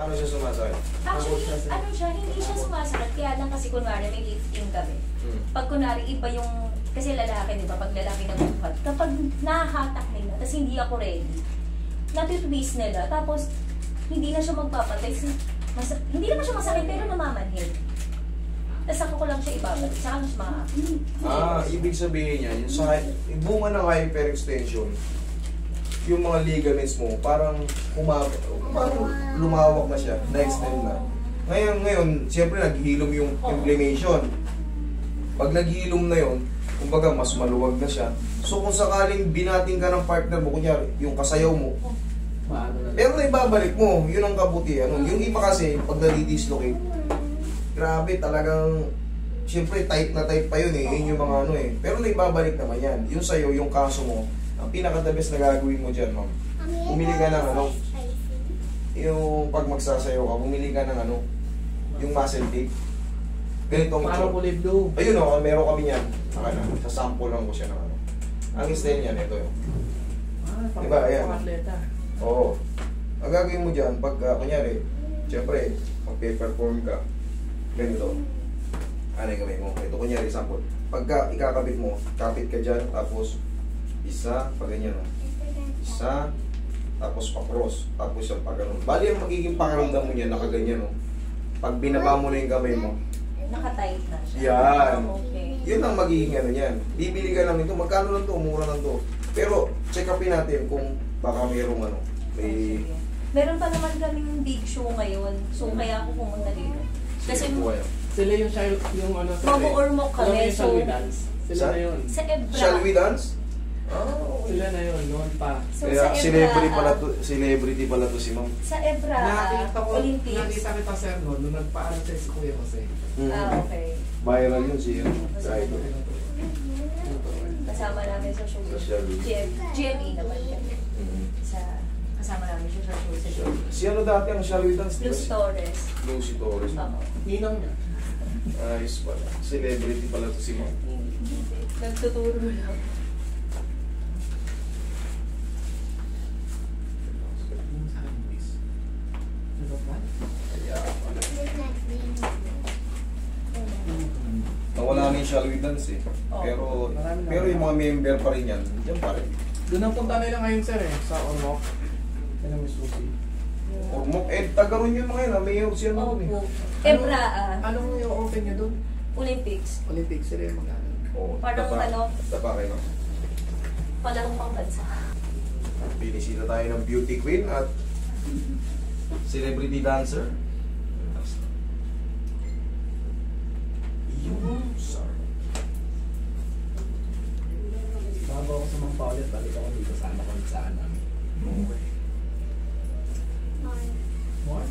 Paano siya sumasakit? Actually, ano siya, hindi siya sumasakit. Kaya lang kasi kunwari may lifting kami. Pag kunwari iba yung, kasi lalaki, di ba? Pag lalaki nagbuhat, kapag nahahatak nila, tapos hindi ako ready, natitwist nila, tapos hindi na siya magpapatay. Hindi naman siya masakit, pero namamanhid. Tapos ako ko lang siya ibabalik. Saka mas ibig sabihin niya, yung bunga ng hyperextension, yung mga ligaments mo, parang lumawak na siya, na-extend na. Ngayon, siyempre naghilom yung inflammation. Pag naghilom na yon, kumbaga mas maluwag na siya. So kung sakaling binating ka ng partner mo, kunyari, yung kasayaw mo, pero na ibabalik mo, yun ang kabutihan. Yung iba kasi, pag nadi-dislocate, grabe talagang, siyempre tight na tight pa yun eh, yun yung mga ano eh. Pero na ibabalik naman yan. Yung sa'yo, yung kaso mo, ang pinaka-the best na gagawin mo dyan, ma'am. Bumili ka ng ano, yung pag magsasayaw ka, bumili ka ng ano, yung muscle tape. Ganitong parang kulay blue. Ayun o, meron kami yan. Saka na, sasample lang ko siya ng ano. Ang style niyan, ito yun. Diba, ayan. Oo. Ang gagawin mo dyan, pag kunyari, siyempre, mag-perform ka, ganito. Ano yung gawin mo? Ito kunyari, sample. Pagka ikakabit mo, kapit ka dyan, tapos isa, pag ganyan o. Isa, tapos pa-cross, tapos yung pag-ganon. Bali ang magiging pakiramdam mo niya, nakaganyan o. Pag binaba mo na yung kamay mo, naka-tight na siya. Yan. Okay. Yun ang magiging ano yan. Bibili ka lang ito, magkano lang to, mura lang to. Pero check upin natin kung baka mayroong ano. May... Meron pa naman kaming big show ngayon. So kaya ako pumunta dito. Kasi sila yung ano sa mabuormok kami. So sila na yun. Sa Ebra. Shall we dance? Sila na yun, noon pa. So, kaya sa celebrity pala to si ma'am. Sa Ebra, Olympics. Nakita kita sir noon, nung nagpaaral siya si Kuya Jose. Okay. Viral yun si Driver. Kasama namin sa show. GME naman kami. Kasama namin siya sa show. Si ano dati ang Shall We Dance? Lucy Torres. Lucy Torres. Ninang niya. Ayos pala. Celebrity pala to si ma'am. Nagtuturo lang. Nawala na yung Shall We Dance eh. Pero yung mga member pa rin yan, dyan pa rin. Doon ang punta nila ngayon sir eh, sa Ormoc. Yan ang Miss Lucy. Ormoc, tagaroon yun mga yun, may siya naman eh. Ebra, anong yung open nyo doon? Olympics. Olympics, sila yung mag-ano. Parang ano? Tapa kayo. Palang pang-bansa. Binisita tayo ng beauty queen at celebrity dancer. Bago ako sa mga paulit, balik ako dito sana kung saan namin. Okay. More?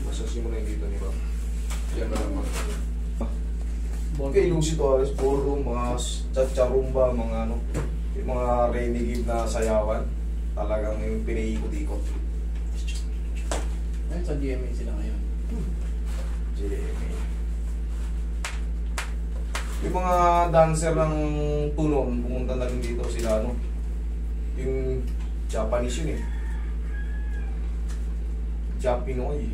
Masasin mo na yung dito ni Bob. Yan na lang mga. Okay, Lucy Torres, ballroom, mga chacharumba, mga ano, yung mga renegade na sayawan. Talagang yung piniikot-ikot. Ayun sa GMA sila ngayon. GMA. Yung mga dancer ng tunon, pumunta na rin dito sila, ano, yung Japanese yun eh. Japinoy.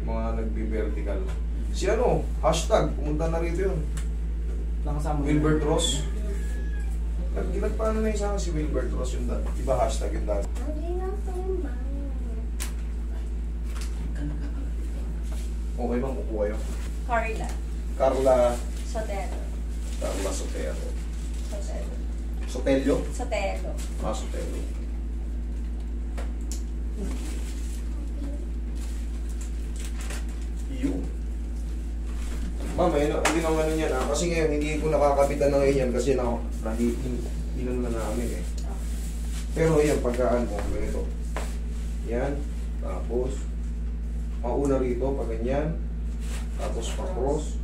Yung mga nagbi-vertical. Si ano, hashtag, pumunta na rito yun. Nakasama Wilbert Ross. Nagpaano na yung sa si Wilbert Ross yung iba hashtag yung dati. Okay bang kukuha yun? Carla Sotelo. Carla Sotelo. Sotelo. Sotelio? Sotelo. Sotelo. Yun. Ma'am, hindi naman ano yan kasi ngayon hindi ko nakakapitan na ngayon yan kasi nahihinan na namin eh. Pero yan, pagkaan mo, ganito. Yan, tapos mauna rito, pag ganyan, tapos pa-cross.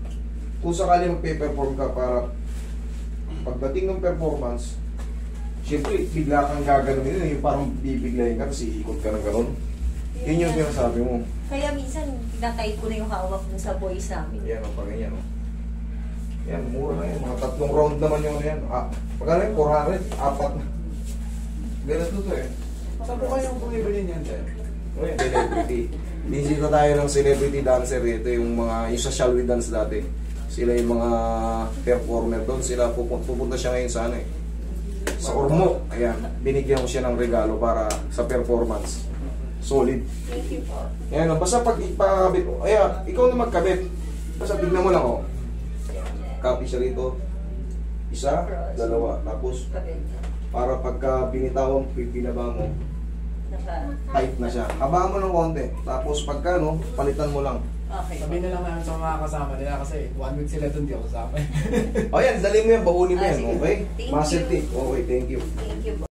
Kung sakali magpe-perform ka para pagdating ng performance, siyempre, bigla kang gagano'n yun, yung parang bibiglayin ka kasi ikot ka ng gano'n. Yun yung sinasabi mo. Kaya minsan, tinatay ko na yung hawak mo sa boys namin. Yan o, pag ganyan o. Yan, mura na yan. Mga 3 round naman yung ano yan. Pagkano yun? 400? 4 na. Ganito to eh. Saan po kayong bumibili niyan, sir? Ngayon, celebrity. Bisita tayo ng celebrity dancer. Ito yung mga, yung sa Shall We Dance dati. Sila yung mga performer doon. Sila pupunta siya ngayon sa ano eh. Sa Ormo. Ayan, binigyan ko siya ng regalo para sa performance. Solid. Thank you po. Ayan, basta pag ipakabit mo. Ayan, ikaw na magkabit. Basta tignan mo lang oh. Copy siya rito. Isa, dalawa. Tapos, para pagka binitawan, pinaba mo, tight na siya. Habaan mo ng konti. Tapos pagka no, palitan mo lang. Okay. Sabihin na lang namin sa mga kasama nila kasi 1 week sila dun, di ako kasama. O yan, dali mo yan, bauli mo yan. Sige. Okay? Thank Muscle you. tip. Okay, thank you. Thank you po.